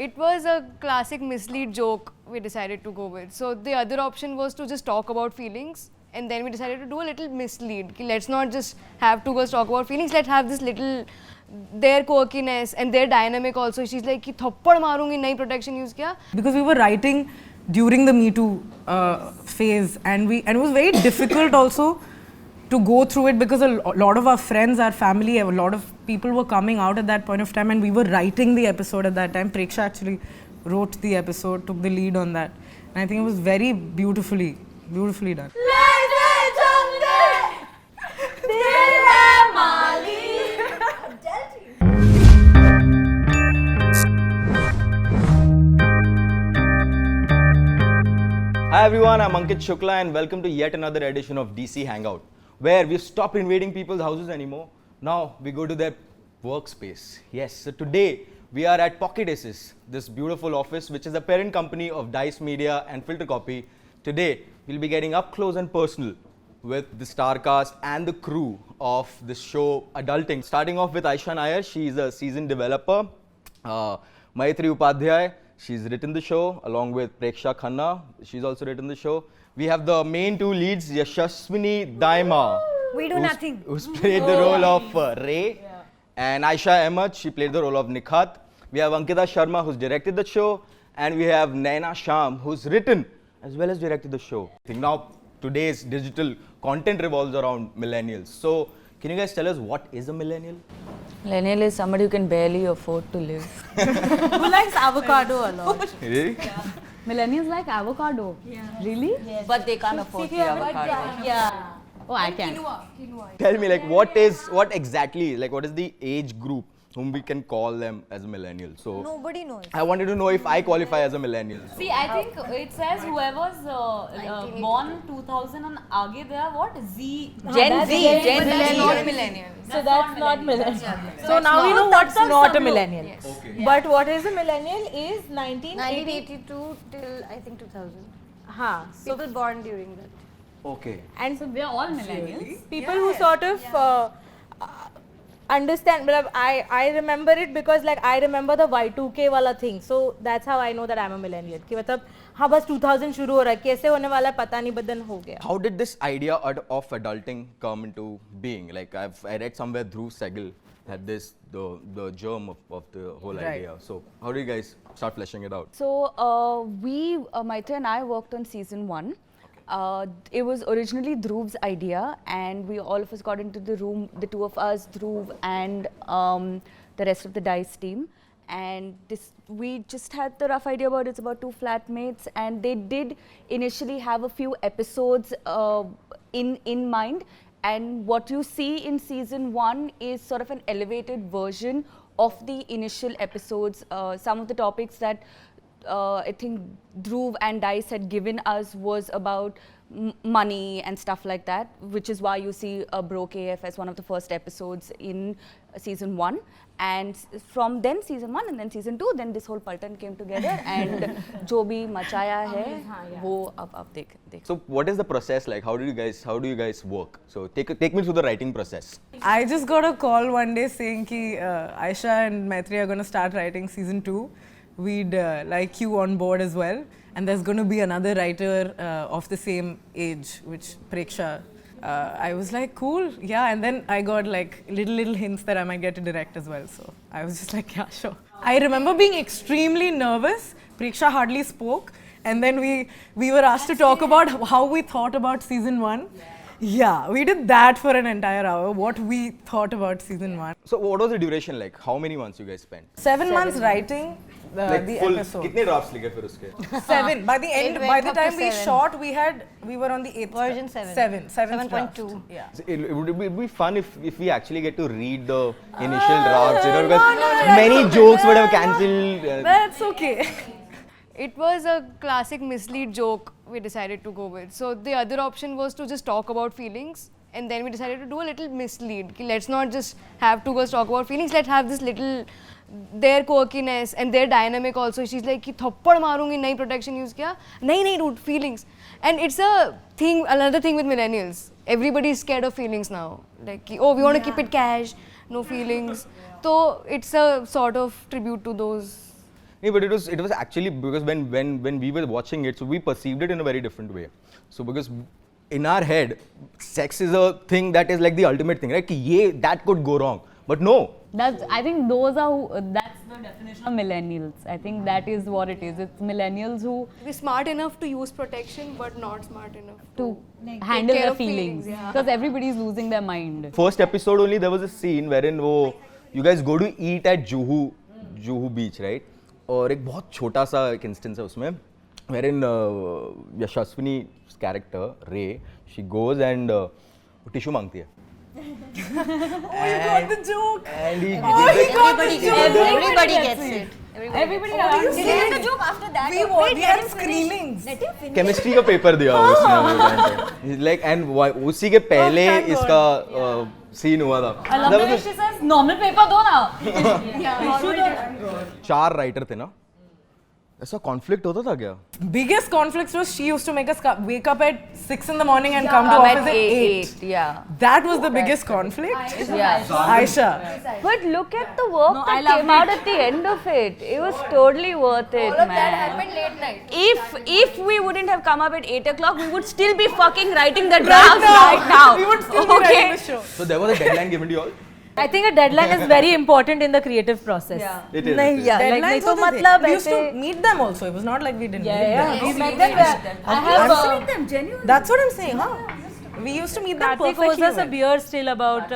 It was a classic mislead joke we decided to go with. So the other option was to just talk about feelings, and then we decided to do a little mislead. Let's not just have two girls talk about feelings, let's have this little, their quirkiness and their dynamic also. She's like, कि थप्पड़ मारूंगी, नई protection use किया. Because we were writing during the Me Too phase, and it was very difficult also to go through it, because a lot of our friends, our family, a lot of people were coming out at that point of time, and we were writing the episode at that time. Preksha actually wrote the episode, took the lead on that, and I think it was very beautifully done. Hi everyone, I'm Ankit Shukla and welcome to yet another edition of DC Hangout, where we've stopped invading people's houses anymore. Now we go to their workspace. Yes, so today we are at Pocket Aces, this beautiful office which is a parent company of Dice Media and Filter Copy. Today we'll be getting up close and personal with the star cast and the crew of this show Adulting. Starting off with Aisha Nair, she's a seasoned developer. Maitri Upadhyay, she's written the show along with Preksha Khanna. She's also written the show. We have the main two leads, Yashaswini Daima. We do nothing. Who's played the role of Ray. Yeah. And Aisha Ahmed, she played the role of Nikhat. We have Ankita Sharma, who's directed the show. And we have Naina Sham, who's written as well as directed the show. I think now today's digital content revolves around millennials. So can you guys tell us what is a millennial? Millennial is somebody who can barely afford to live. Who likes avocado a lot? Really? Yeah. Millennials like avocado? Yeah. Really? Yes. But they can't afford the avocado. Yeah. Oh, I can. Quinoa. Tell me, like, what is the age group whom we can call them as a millennial? So Nobody knows. I wanted to know if I qualify as a millennial. See, I think it says whoever's born 2000 and aage, they are what? Gen Z. That's not millennials. So that's not millennial. Yeah. So now we know what's not a millennial. Yes. Okay. Yeah. But what is a millennial is 1982 till I think 2000. So People born during that. Okay. and So we are all millennials. people who sort of understand. But I remember it because like I remember the Y2K wala thing. So that's how I know that I'm a millennial. कि मतलब हाँ बस 2000 शुरू हो रहा है, कैसे होने वाला है पता नहीं, but then हो गया. How did this idea of adulting come into being? Like I read somewhere Dhruv Sehgal had the germ of the whole idea. So how did you guys start fleshing it out? So Maitri and I worked on season 1. It was originally Dhruv's idea, and we all of us got into the room, the two of us, Dhruv and the rest of the Dice team. And we just had the rough idea about it's about two flatmates, and they did initially have a few episodes in mind. And what you see in season 1 is sort of an elevated version of the initial episodes. Some of the topics that I think Dhruv and Dice had given us was about money and stuff like that, which is why you see Broke AF as one of the first episodes in season 1. And from then season 1 and then season 2, then this whole Paltan came together and jo bhi machaya hai, wo ab dekh. So what is the process like? How do you guys work? So take me through the writing process. I just got a call one day saying ki Aisha and Maitri are going to start writing season 2. We'd like you on board as well, and there's going to be another writer of the same age, which Preksha. I was like, cool, yeah, and then I got like little hints that I might get to direct as well, so I was just like, yeah, sure. I remember being extremely nervous. Preksha hardly spoke, and then we were asked to talk about how we thought about season 1. Yeah, we did that for an entire hour, what we thought about season 1. So what was the duration like? How many months you guys spent? 7 months writing the full, episode. कितने drafts लिखे फिर उसके? 7. By the end, by the time we shot, we were on the 8th Version 7. 7.2. Yeah. So it would be fun if we actually get to read the initial drafts, you know, because many jokes would have cancelled. That's okay. It was a classic mislead joke we decided to go with. So the other option was to just talk about feelings, and then we decided to do a little mislead. Let's not just have two girls talk about feelings, let's have this little, their quirkiness and their dynamic also. She's like, कि थप्पड़ मारूंगी, नई protection use किया. नहीं dude, feelings. And it's a thing, another thing with millennials. Everybody is scared of feelings now. Like, oh, we want to keep it cash, no feelings. So it's a sort of tribute to those. Yeah, but it was actually because when we were watching it, so we perceived it in a very different way. So because in our head, sex is a thing that is like the ultimate thing, right? Ki ye, that could go wrong, but no. I think that's the definition of millennials. I think that is what it is. It's millennials who We're smart enough to use protection, but not smart enough to take handle care their of feelings, feelings yeah. because everybody's losing their mind. First episode only there was a scene wherein you guys go to eat at Juhu beach, right? और एक बहुत छोटा सा एक instance है उसमें wherein Yashaswini's character Ray, she goes and tissue मांगती है. Got the joke. And he Everybody gets it. Everybody The joke after that. We had screenings. Chemistry का पेपर दिया उसने like and उसी के पहले इसका सीन हुआ था. I love That the way was she says normal paper दो ना. 4 राइटर थे ना. ऐसा कॉन्फ्लिक्ट होता था क्या? Biggest conflicts was she used to make us wake up at 6 in the morning and come to office at 8. Yeah. That was the biggest conflict. Yeah. Aisha. But look at the work No, I that loved came out at the end of it. It was totally worth it, All of man. that happened late night. If we wouldn't have come up at 8 o'clock, we would still be fucking writing the drafts right now. We would still be writing the show. So there was a deadline given to you all? I think a deadline is very important in the creative process. It is. नहीं, it is. yeah. Like, Deadlines नहीं तो होते थे. मतलब We used to ऐसे- meet them also. It was not like we didn't Yeah, meet yeah. them. We met them. I have That's what I'm saying, huh? We used to meet them Karthik owes perfectly us a well. beer still about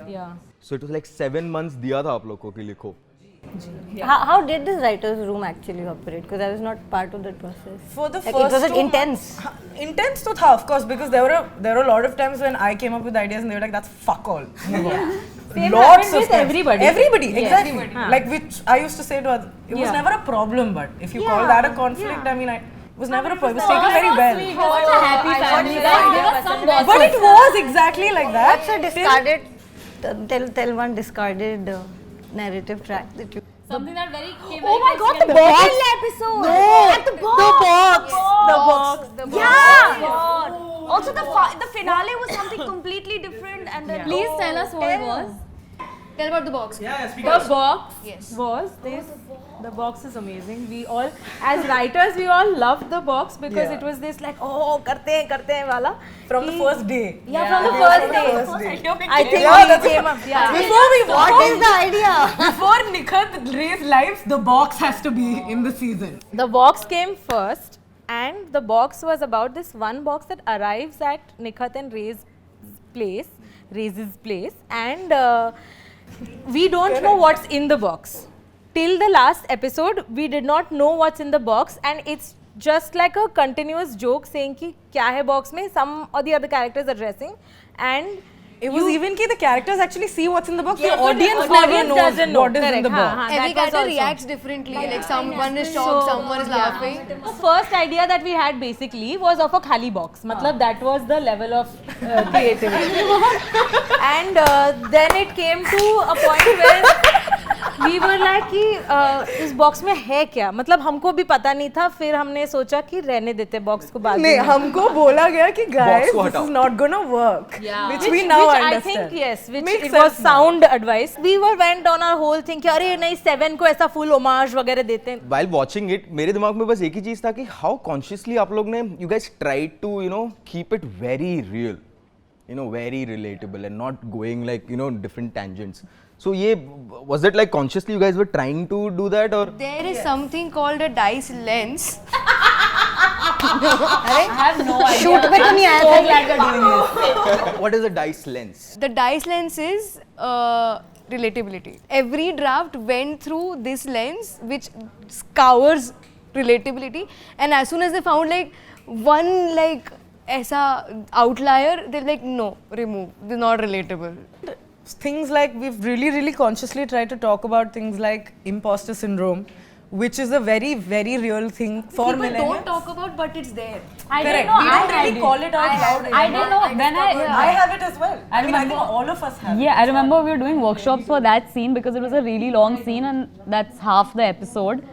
yeah. So it was like 7 months दिया था आप लोग को कि लिखो. How did this writer's room actually operate? Because I was not part of that process. For the Like, first it was two intense. Intense to tha, of course, because there were a lot of times when I came up with ideas and they were like, "That's fuck all." Same Lots happened of with times. everybody. Everybody, Yes. exactly. Huh. Like which I used to say to others, it was Yeah. never a problem. But if you call that a conflict, I mean, it was never a problem. It was taken very well. Such a happy family. There were some bosses. But it was exactly like that. What's a discarded? Tell one discarded narrative track that you. Something that very came Oh my god, the bottle episode! At the box! The box. Yeah! Also, the finale was something completely different, and then Please tell us what it was. Tell about the box. The box Yes. was this. The box is amazing. We all, as writers, we all loved the box because Yeah. it was this like, oh, karte hain wala. From the first day. Yeah, from the first day. I think Yeah, we that's came up. Yeah. Before we What is the idea? before Nikhat raised lives, the box has to be in the season. The box came first, and the box was about this one box that arrives at Nikhat and Ray's place, and we don't know what's in the box. Till the last episode, we did not know what's in the box, and it's just like a continuous joke saying कि क्या है box में. Some or the other characters are dressing, and It was even ki the characters actually see what's in the box. Yeah, the but audience the never audience knows doesn't know. what is in Correct. the box. Haan, Every that was character also- reacts differently. Like someone is shocked, someone is laughing. The first idea that we had basically was of a khali box. Matlab that was the level of creativity. And then it came to a point where we were like कि इस box में है क्या? मतलब हमको भी पता नहीं था. फिर हमने सोचा कि रहने देते बॉक्स को बाद नहीं में. हमको बोला गया कि guys को this हटाओ. is not gonna work. Which we Which now I understand. think yes, which Makes it was sense now. sound advice. We went on our whole thing कि अरे नहीं 7 को ऐसा full homage वगैरह देते हैं. While watching it, मेरे दिमाग में बस एक ही चीज था कि how consciously आप लोग ने you guys tried to keep it very real, very relatable and not going like different tangents. So was it like consciously you guys were trying to do that or? There is something called a dice lens. I have no idea. Shoot पे तो नहीं आया So था. glad you're doing this. What is a dice lens? The dice lens is relatability. Every draft went through this lens which scours relatability, and as soon as they found like one like ऐसा outlier, they're like no, remove. They're not relatable. Things like we've really consciously tried to talk about things like imposter syndrome, which is a very real thing for People millennials. don't talk about, but it's there. I Correct. didn't know. We don't really call it out loud I anymore. didn't know. When I have it as well. I I mean, I think remember- all of us have. Yeah, I remember we were doing workshops for that scene because it was a really long scene and that's half the episode.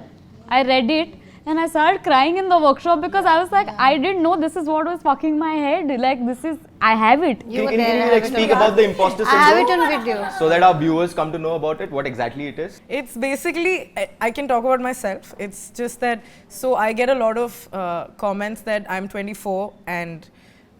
I read it And I started crying in the workshop because I was like, I didn't know this is what was fucking my head. Like, this is, I have it. You were Can there. you I like have it speak on- about the imposter I have it syndrome on video. so that our viewers come to know about it, what exactly it is? It's basically, I can talk about myself. It's just that, so I get a lot of comments that I'm 24 and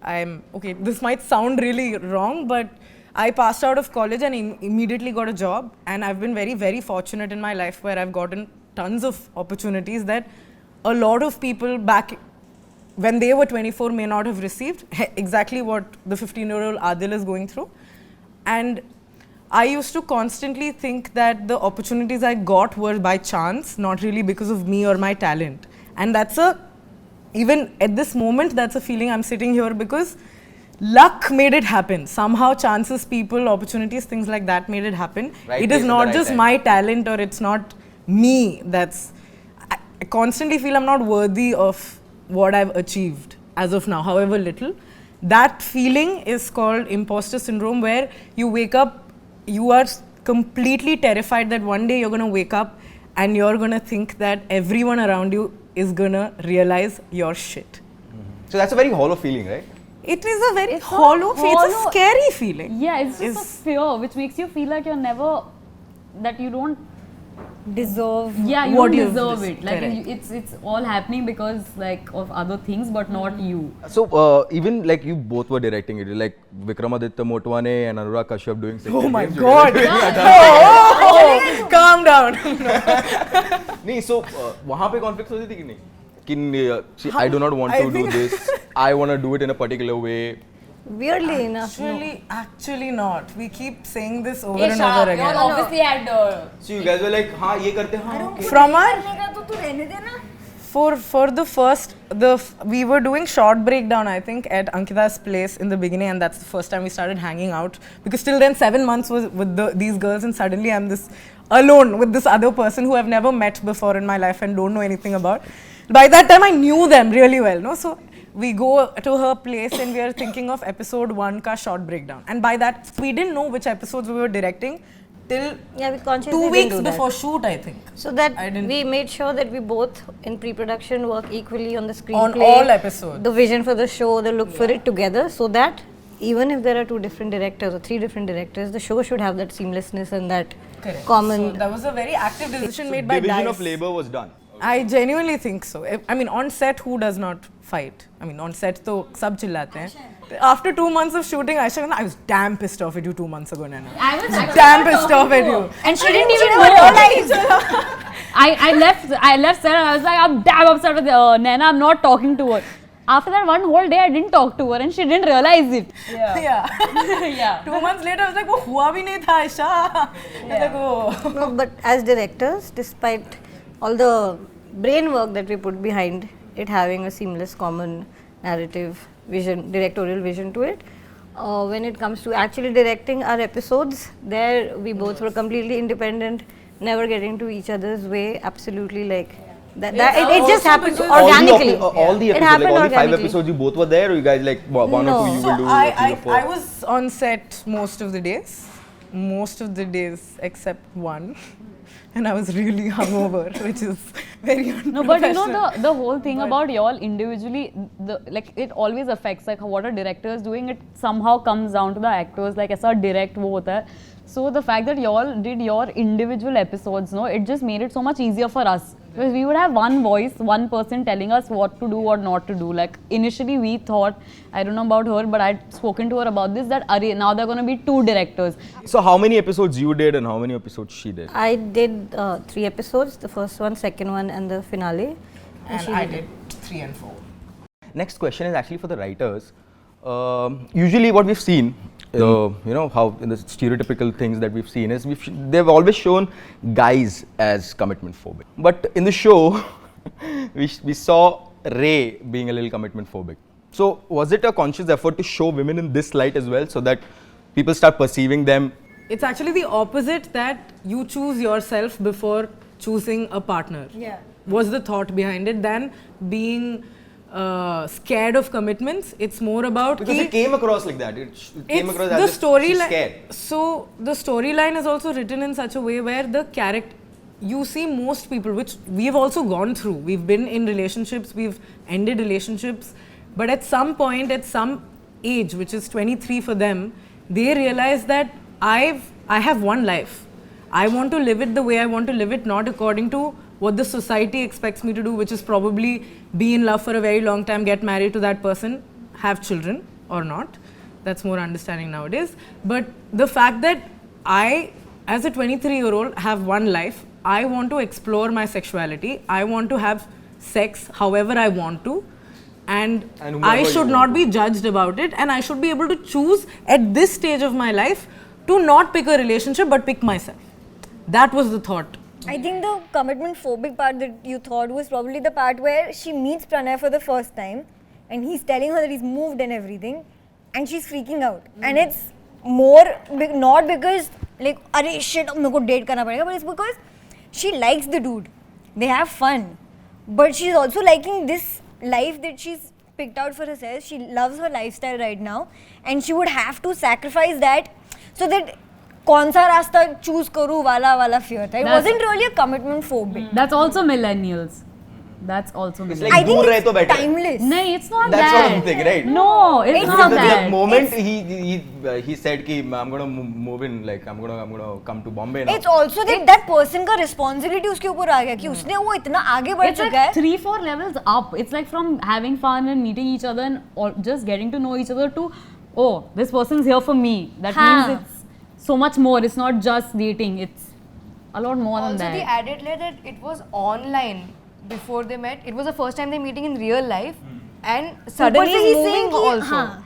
I'm, okay, this might sound really wrong, but I passed out of college and immediately got a job. And I've been very, very fortunate in my life where I've gotten tons of opportunities that a lot of people back when they were 24 may not have received exactly what the 15-year-old Adil is going through. And I used to constantly think that the opportunities I got were by chance, not really because of me or my talent. And that's even at this moment, that's a feeling I'm sitting here because luck made it happen. Somehow chances, people, opportunities, things like that made it happen. Right It place is at the not right just time. my talent or it's not me that's, I constantly feel I'm not worthy of what I've achieved as of now, however little. That feeling is called imposter syndrome, where you wake up, you are completely terrified that one day you're going to wake up and you're going to think that everyone around you is going to realize your shit. So that's a very hollow feeling, right? It is a very It's not hollow, it's a hollow. scary feeling. Yeah, it's just a fear which makes you feel like you're never, that you don't, Deserve. yeah, you What don't you've deserve dis- it. Like, correct. it's all happening because like of other things, but not you. So even like you both were directing it, like Vikramaditya Motwane and Anurag Kashyap doing Sacred Oh my Games, you guys God. are doing Oh, calm down. नहीं so वहाँ पे conflicts होती थी कि नहीं कि see, I do not want I to do think- this, I want to do it in a particular way. Weirdly enough. no. Actually not. We keep saying this over Hey, and Sharp, over you again. all obviously had So you guys were like हाँ ये करते हाँ okay. From our for the first we were doing short breakdown I think at Ankita's place in the beginning, and that's the first time we started hanging out, because till then 7 months was with these girls and suddenly I'm this alone with this other person who I've never met before in my life and don't know anything about. By that time I knew them really well, no? So we go to her place and we are thinking of episode 1 ka short breakdown, and by that we didn't know which episodes we were directing till Yeah, we consciously 2 didn't weeks do that. before shoot I think. So that I didn't- we made sure that we both in pre-production work equally on the On screenplay, all episodes. the vision for the show, the look for it together, so that even if there are 2 different directors or 3 different directors, the show should have that seamlessness and that common. So that was a very active decision made by Division DICE. of labor was done. I genuinely think so. I mean, on set, who does not fight? I mean, on set, तो सब चिल्लाते हैं. After 2 months of shooting, Aisha, I was damn pissed off at you 2 months ago, Naina. I was actually Damn not pissed talking off at to you. her. And she didn't even know. I left set and I was like, I'm damn upset with Naina, I'm not talking to her. After that one whole day I didn't talk to her and she didn't realize it. Yeah. Yeah. 2 months later, I was like, वो हुआ भी नहीं था, Aisha. I was like, oh. No, but as directors, despite all the brain work that we put behind it having a seamless common narrative vision, directorial vision to it, when it comes to actually directing our episodes, there we both were completely independent, never getting to each other's way, absolutely like that. It just happened organically. All the It episodes, happened like all the 5 organically. episodes, you both were there, or you guys like one or No. two you So will do, or 3 or 4? I was on set most of the days except one. And I was really hungover, which is very No, but you know unprofessional. the whole thing about y'all individually, like it always affects like what a director is doing. It somehow comes down to the actors. Like ऐसा direct वो होता है. So the fact that y'all did your individual episodes, no, it just made it so much easier for us. Because we would have one voice, one person telling us what to do or not to do. Like initially we thought, I don't know about her, but I'd spoken to her about this, that now there are going to be 2 directors. So how many episodes you did and how many episodes she did? I did 3 episodes, the first one, second one and the finale. And she I did did 3 and 4. Next question is actually for the writers. Usually what we've seen, you know, how in the stereotypical things that we've seen is they've always shown guys as commitment phobic. But in the show, we saw Ray being a little commitment phobic. So was it a conscious effort to show women in this light as well, so that people start perceiving them? It's actually the opposite, that you choose yourself before choosing a partner. Yeah. Was the thought behind it, than being scared of commitments. It's more about Because it came across like that. It came it's across the as if she's storyline. scared. So the storyline is also written in such a way where the character, you see most people, which we've also gone through. We've been in relationships, we've ended relationships, but at some point, at some age, which is 23 for them, they realize that I have one life. I want to live it the way I want to live it, not according to what the society expects me to do, which is probably be in love for a very long time, get married to that person, have children or not. That's more understanding nowadays. But the fact that I, as a 23-year-old, have one life, I want to explore my sexuality, I want to have sex however I want to, and I should not be judged about it, and I should be able to choose at this stage of my life to not pick a relationship but pick myself. That was the thought. I think the commitment phobic part that you thought was probably the part where she meets Pranay for the first time and he's telling her that he's moved and everything and she's freaking out. And it's more, not because like, arey shit, meko date karna padega, but it's because she likes the dude. They have fun. But she's also liking this life that she's picked out for herself. She loves her lifestyle right now and she would have to sacrifice that so that कौन सा रास्ता choose करूँ वाला fear था. It wasn't really a commitment phobic. That's also millennials. That's also It's millennials. like I think दूर रहे तो it's better. timeless. No, it's not That's that. what I'm thinking, right? No, it's not The that. moment he said कि I'm gonna move in, like I'm gonna come to Bombay now. It's also that person का responsibility उसके ऊपर आ गया कि उसने वो इतना आगे बढ़ It's चुका है. like 3-4 levels up. It's like from having fun and meeting each other and just getting to know each other to, oh, this person's here for me. That means it's so much more. It's not just dating. It's a lot more than Also, that. the added layer that it was online before they met. It was the first time they're meeting in real life, and suddenly से he's he's moving saying कि also. हाँ.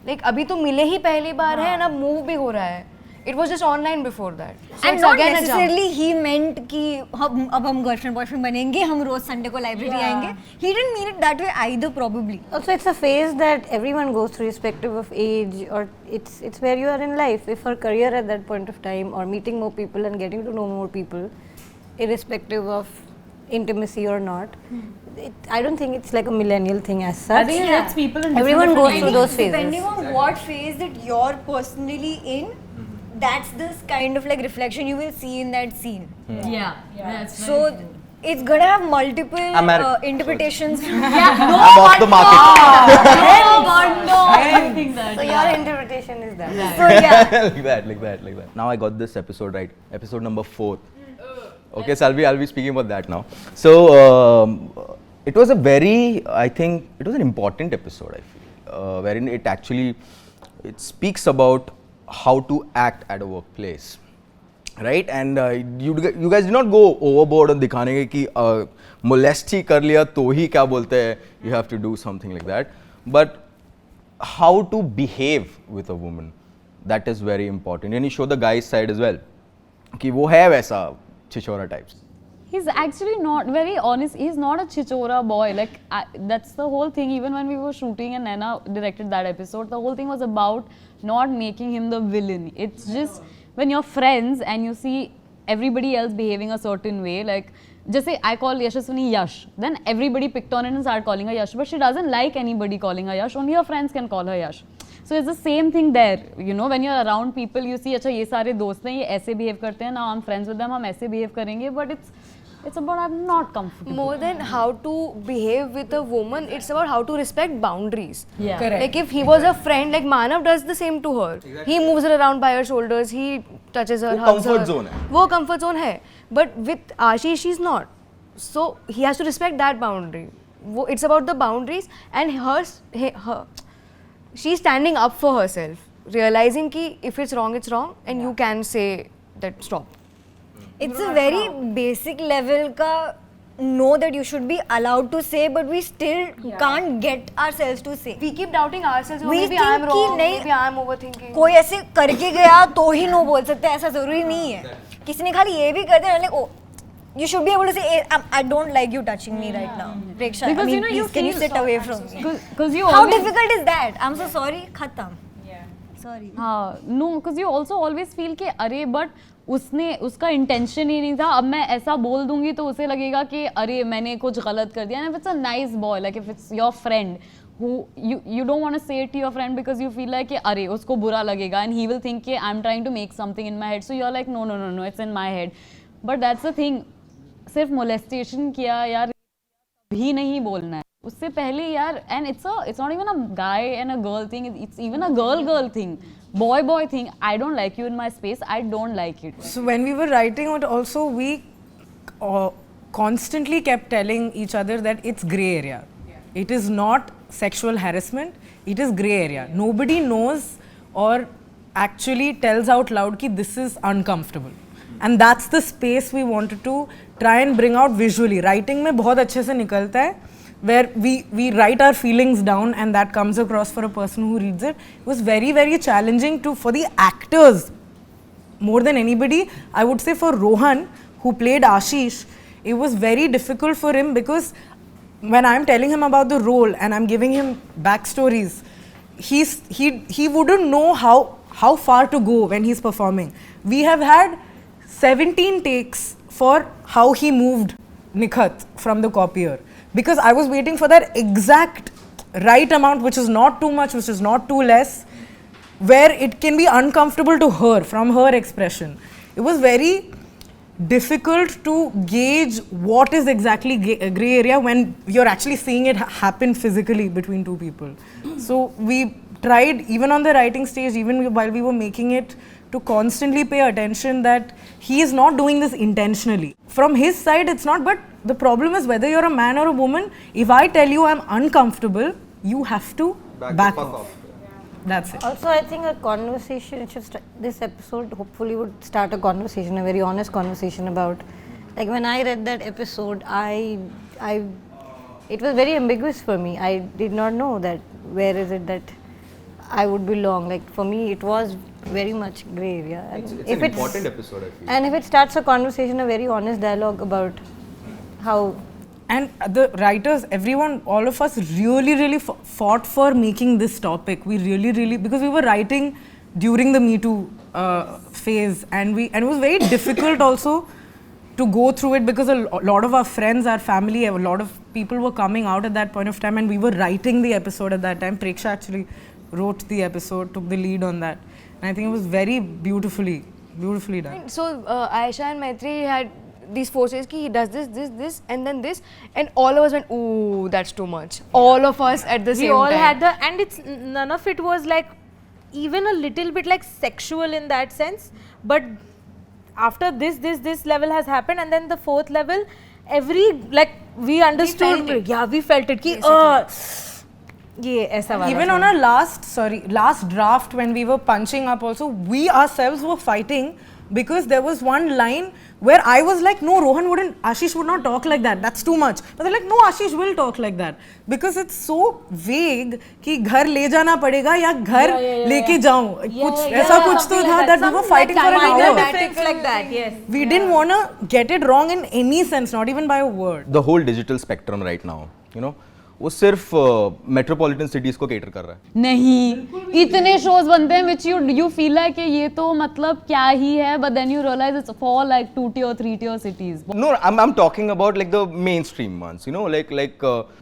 Like अभी तो मिले ही पहली बार है, and अब move भी हो रहा है. It was just online before that. So And it's not again a jump. necessarily he meant कि अब हम girlfriend boyfriend बनेंगे, हम रोज Sunday को library आएंगे. He didn't mean it that way either, probably. Also, it's a phase that everyone goes through, irrespective of age, or it's where you are in life. If her career at that point of time, or meeting more people and getting to know more people, irrespective of intimacy or not, I don't think it's like a millennial thing as such. I think it hits people in Everyone different goes through those phases. Depending on what phase that you're personally in, that's this kind of like reflection you will see in that scene. Yeah. That's So it's gonna have multiple I'm married. interpretations. I'm off the market. I think that. So your interpretation is that. So yeah. like that. Now I got this episode right. Episode number 4. Okay, so I'll be speaking about that now. So it was I think it was an important episode, I feel, wherein it speaks about how to act at a workplace, right? And you guys did not go overboard on दिखाने के कि molest ही कर लिया तो ही क्या बोलते हैं, you have to do something like that, but how to behave with a woman, that is very important. And you show the guy's side as well कि वो है वैसा chichora types. He's actually not very honest. He's not a chichora boy. Like that's the whole thing. Even when we were shooting and Naina directed that episode, the whole thing was about not making him the villain. It's just when you're friends and you see everybody else behaving a certain way, like just say I call Yashaswini Yash, then everybody picked on it and started calling her Yash, but she doesn't like anybody calling her Yash. Only her friends can call her Yash. So it's the same thing there, you know, when you're around people, you see, अच्छा ये सारे दोस्त हैं, ये ऐसे behave करते हैं, now I'm friends with them, हम ऐसे behave करेंगे, but it's about I'm not comfortable. More than how to behave with a woman, it's about how to respect boundaries. Yeah. Correct. Like if he was a friend, like Manav does the same to her. He moves her around by her shoulders, he touches her, वो hugs her. comfort zone है. वो comfort zone है. But with Ashish, she's not. So he has to respect that boundary. It's about the boundaries and her. She's standing up for herself, realizing कि if it's wrong, and you can say that stop. It's a very basic level ka know that you should be allowed to say, but we still can't get ourselves to say. We keep doubting ourselves. Oh, We maybe think I'm कि wrong. नहीं, Maybe I'm overthinking. कोई ऐसे करके गया तो ही no बोल सकते ऐसा जरूरी नहीं है. किसी ने खाली ये भी कर दिया like oh you should be able to say I don't like you touching me right now. Preksha, Because I mean, you know you please, can you feel sit away from me? Because you How always difficult is that? I'm so sorry. Khatam. Sorry. हाँ no because you also always feel कि अरे but उसका intention ही नहीं था अब मैं ऐसा बोल दूंगी तो उसे लगेगा कि अरे मैंने कुछ गलत कर दिया and if it's a nice boy like if it's your friend who you don't want to say it to your friend because you feel like कि अरे उसको बुरा लगेगा and he will think कि I'm trying to make something in my head so you're like no it's in my head but that's the thing सिर्फ molestation किया यार भी नहीं बोलना है उससे पहले यार and it's not even a guy and a girl thing, it's even a girl thing, boy thing. I don't like you in my space, I don't like it. So when we were writing it also, we constantly kept telling each other that it's grey area. It is not sexual harassment, it is grey area. Nobody knows or actually tells out loud ki this is uncomfortable. And that's the space we wanted to try and bring out visually. Writing में बहुत अच्छे से निकलता है, where we write our feelings down and that comes across for a person who reads it. It was very, very challenging for the actors more than anybody. I would say for Rohan, who played Ashish, it was very difficult for him because when I'm telling him about the role and I'm giving him backstories, he wouldn't know how far to go when he's performing. We have had 17 takes for how he moved Nikhat from the copier, because I was waiting for that exact right amount, which is not too much, which is not too less, where it can be uncomfortable to her from her expression. It was very difficult to gauge what is exactly grey area when you're actually seeing it happen physically between two people. So we tried, even on the writing stage, even while we were making it, to constantly pay attention that he is not doing this intentionally. From his side, it's not, but the problem is whether you're a man or a woman, if I tell you I'm uncomfortable, you have to back off. That's it. Also, I think a conversation, this episode hopefully would start a conversation, a very honest conversation about, like when I read that episode, it was very ambiguous for me. I did not know that where is it that I would belong. Like for me, it was very much grey area. It's an important episode, I feel. And if it starts a conversation, a very honest dialogue about how. And the writers, everyone, all of us really fought for making this topic. We really, because we were writing during the Me Too phase, and it was very difficult also to go through it because a lot of our friends, our family, a lot of people were coming out at that point of time, and we were writing the episode at that time. Preksha actually wrote the episode, took the lead on that, and I think it was very beautifully done. So Aisha and Maitri had these forces ki he does this and then this, and all of us went, ooh, that's too much. All of us at the same time. We all had and it's none of it was like even a little bit like sexual in that sense, but after this level has happened, and then the fourth level, we understood. We felt it ki even on our last draft, when we were punching up also, we ourselves were fighting because there was one line where I was like, no, Ashish would not talk like that, that's too much. But they're like, no, Ashish will talk like that. Because it's so vague कि घर ले जाना पड़ेगा या घर लेके जाऊं. ऐसा कुछ तो था that we were fighting for an hour. Like that, yes. We didn't want to get it wrong in any sense, not even by a word. The whole digital spectrum right now, you know, वो सिर्फ metropolitan cities को cater कर रहा है. नहीं, इतने shows बनते हैं which you feel like कि ये तो मतलब क्या ही है, but then you realize it's for like 2 tier 3 tier cities. No, I'm talking about like the mainstream ones, you know, like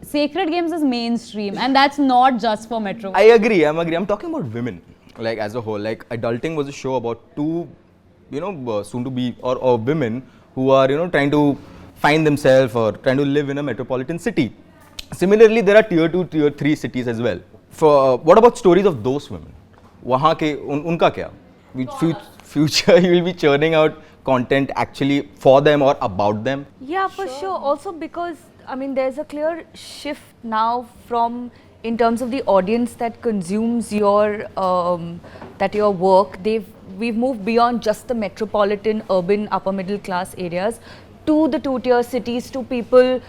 Sacred Games is mainstream, and that's not just for Metro. I agree. I'm talking about women, like as a whole. Like Adulting was a show about two, you know, soon to be or women who are, you know, trying to find themselves or trying to live in a metropolitan city. Similarly, there are tier 2, tier 3 cities as well. For what about stories of those women? वहाँ के उनका क्या? Future you will be churning out content actually for them or about them. Yeah, for sure. Also because I mean, there's a clear shift now from in terms of the audience that consumes your work. We've moved beyond just the metropolitan, urban, upper middle class areas to the 2-tier cities, to people.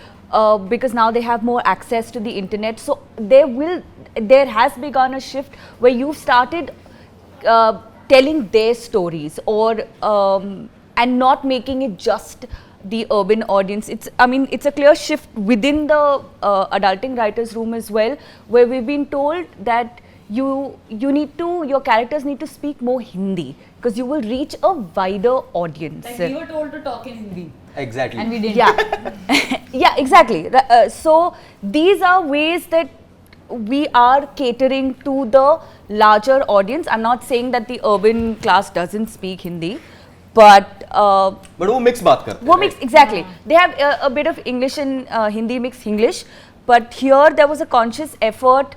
Because now they have more access to the internet, so there has begun a shift where you've started telling their stories or and not making it just the urban audience. It's a clear shift within the adulting writers room as well, where we've been told that your characters need to speak more Hindi because you will reach a wider audience. Like we were told to talk in Hindi. Exactly. And we didn't. Yeah, exactly. So these are ways that we are catering to the larger audience. I'm not saying that the urban class doesn't speak Hindi, but But वो mix बात करते हैं. वो mix exactly. They have a bit of English and Hindi mixed English, but here there was a conscious effort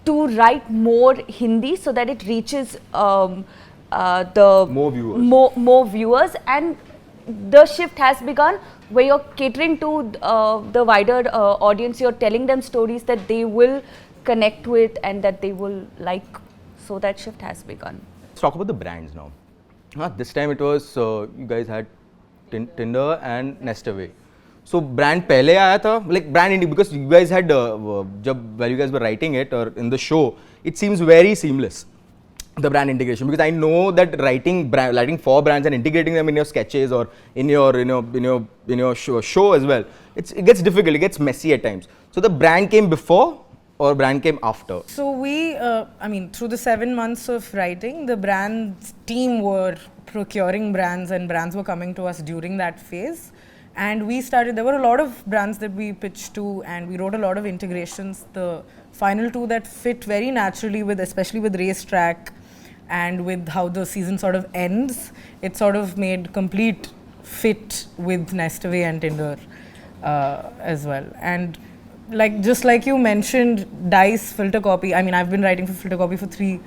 to write more Hindi so that it reaches the More viewers. more viewers, and the shift has begun where you're catering to the wider audience. You're telling them stories that they will connect with and that they will like. So that shift has begun. Let's talk about the brands now. This time it was you guys had Tinder and Nestaway. So brand पहले आया था, like brand indie, because you guys had while you guys were writing it or in the show, it seems very seamless, the brand integration, because I know that writing for brands and integrating them in your sketches or in your show as well, it gets difficult, it gets messy at times. So the brand came before or brand came after? So we, through the 7 months of writing, the brands team were procuring brands and brands were coming to us during that phase. And we started, there were a lot of brands that we pitched to and we wrote a lot of integrations. The final two that fit very naturally with, especially with Racetrack and with how the season sort of ends, it sort of made complete fit with Nestaway and Tinder as well. And just like you mentioned, Dice filter copy. I mean, I've been writing for filter copy for 3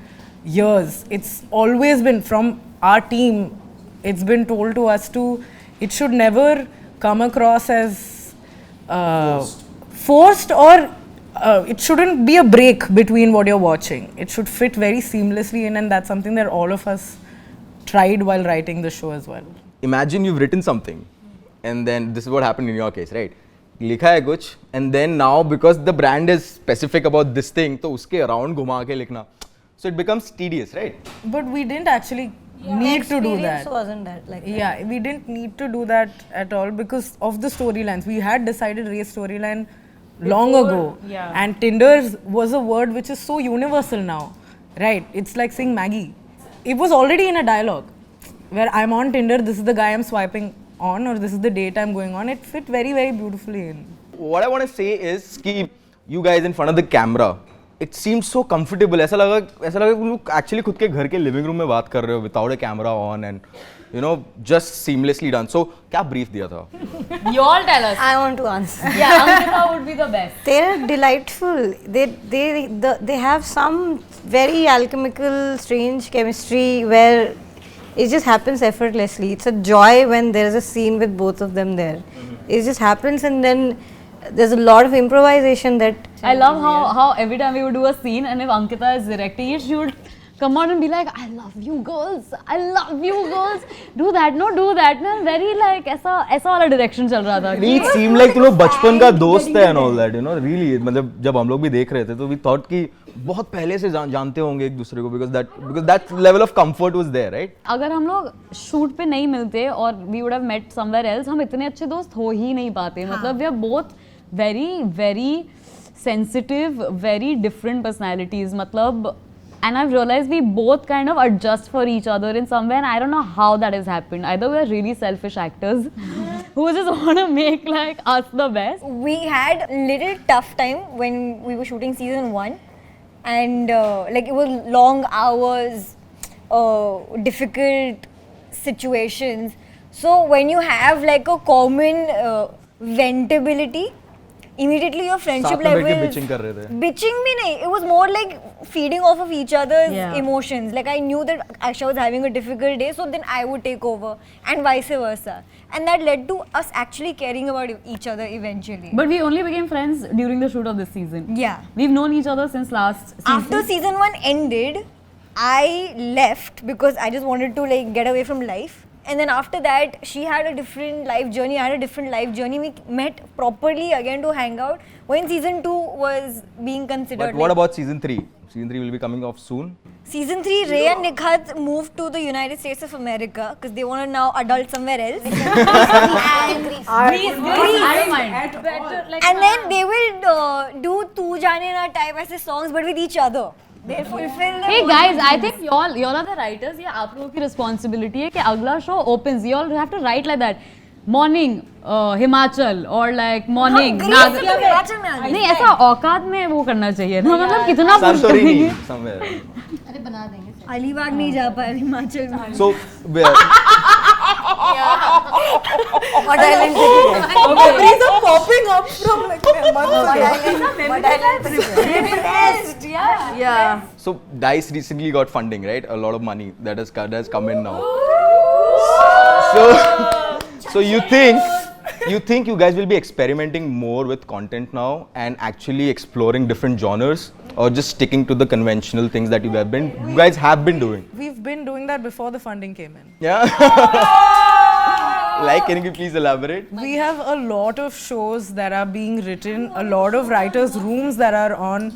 years. It's always been from our team. It's been told to us it should never come across as forced or it shouldn't be a break between what you're watching. It should fit very seamlessly in, and that's something that all of us tried while writing the show as well. Imagine you've written something and then this is what happened in your case, right? लिखा है कुछ and then now because the brand is specific about this thing, तो उसके around घुमा के लिखना, so it becomes tedious, right? But we didn't actually need to do that. Experience wasn't that like that. Yeah, we didn't need to do that at all because of the storylines. We had decided race storyline long ago. Yeah. And Tinder was a word which is so universal now, right? It's like saying Maggie. It was already in a dialogue where I'm on Tinder, this is the guy I'm swiping on, or this is the date I'm going on. It fit very, very beautifully in. What I want to say is कि you guys in front of the camera, it seems so comfortable. ऐसा लगा कि तुम लोग actually खुद के घर के living room में बात कर रहे हो without a camera on and just seamlessly done. So क्या brief दिया था? You all tell us. I want to answer. Yeah, Ankita would be the best. They're delightful. They have some very alchemical, strange chemistry where it just happens effortlessly. It's a joy when there's a scene with both of them there. It just happens, and then there's a lot of improvisation that. I love how every time we would do a scene and if Ankita is directing it, she would come out and be like, I love you girls, I love you girls, do that, no, do that, no, very like ऐसा वाला direction चल रहा था. It seemed like तुम लोग बचपन का दोस्त है and all that, really. मतलब जब हम लोग भी देख रहे थे तो we thought कि बहुत पहले से जानते होंगे एक दूसरे को because that level of comfort was there, right? अगर हम लोग shoot पे नहीं मिलते और we would have met somewhere else, हम इतने अच्छे दोस्त हो ही नहीं पाते. मतलब we are both very, very sensitive, very different personalities. मतलब and I've realized we both kind of adjust for each other in some way, and I don't know how that has happened. Either we're really selfish actors who just want to make like us the best. We had a little tough time when we were shooting season 1, and it was long hours, difficult situations. So when you have like a common ventability, immediately your friendship level bitching कर रहे थे. Bitching bhi nahi, it was more like feeding off of each other's emotions. Like I knew that Aisha was having a difficult day, so then I would take over and vice versa, and that led to us actually caring about each other eventually. But we only became friends during the shoot of this season. Yeah, We've known each other since last season. after season 1 ended, I left because I just wanted to like get away from life. And then after that, she had a different life journey, I had a different life journey. We met properly again to hang out when season 2 was being considered. But what about season 3? Season 3 will be coming off soon. Season 3, Ray and Nikhat moved to the United States of America because they want to now adult somewhere else. I don't mind. And then they will do Tu Jaane Na type as songs but with each other. They fulfill Hey guys, I think y'all are the writers. ये आप लोगों की responsibility है कि अगला show opens. You all have to write like that. Morning Himachal or like morning Nagar. नहीं ऐसा औकात में वो करना चाहिए ना. मतलब कितना push करेंगे. Somewhere. अलीबाग नहीं जा पाए हिमाचल में. So Mud Island ticket. Memories are popping up from like months ago. Mud Island. Yeah. So DICE recently got funding, right? A lot of money that has come in now. So you think you guys will be experimenting more with content now and actually exploring different genres, or just sticking to the conventional things that you guys have been doing? We've been doing that before the funding came in. Yeah. Like, can you please elaborate? We have a lot of shows that are being written, a lot of writers' rooms that are on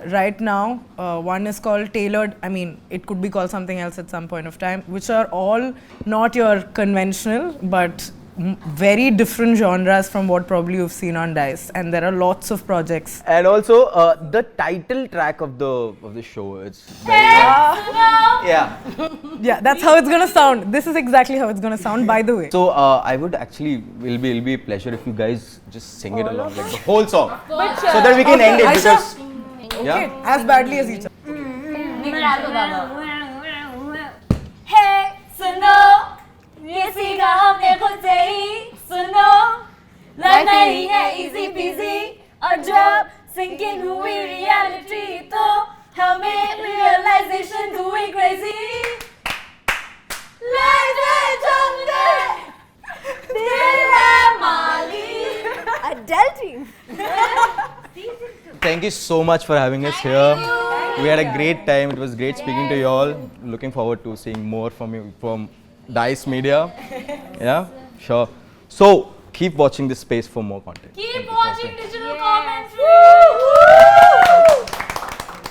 right now. One is called Tailored, I mean, it could be called something else at some point of time, which are all not your conventional, but very different genres from what probably you've seen on DICE. And there are lots of projects. And also the title track of the show, it's very yeah. Yeah, that's how it's gonna sound. This is exactly how it's gonna sound, by the way. So I would actually, it'll be a pleasure if you guys just sing it along, like the whole song, so that we can end it, Aisha. because yeah. As badly as each other. Hey, सुनो, ये सीखा हमने खुद से ही, सुनो, life नहीं है easy peasy, और जब sinking हुई reality तो हमें realization हुई crazy. Life है जंगल, दिल है माली. Adulting. Thank you so much for having us here. We had a great time. It was great speaking to you all. Looking forward to seeing more from you from DICE Media. Yeah, sure. So keep watching this space for more content. Keep watching digital comments.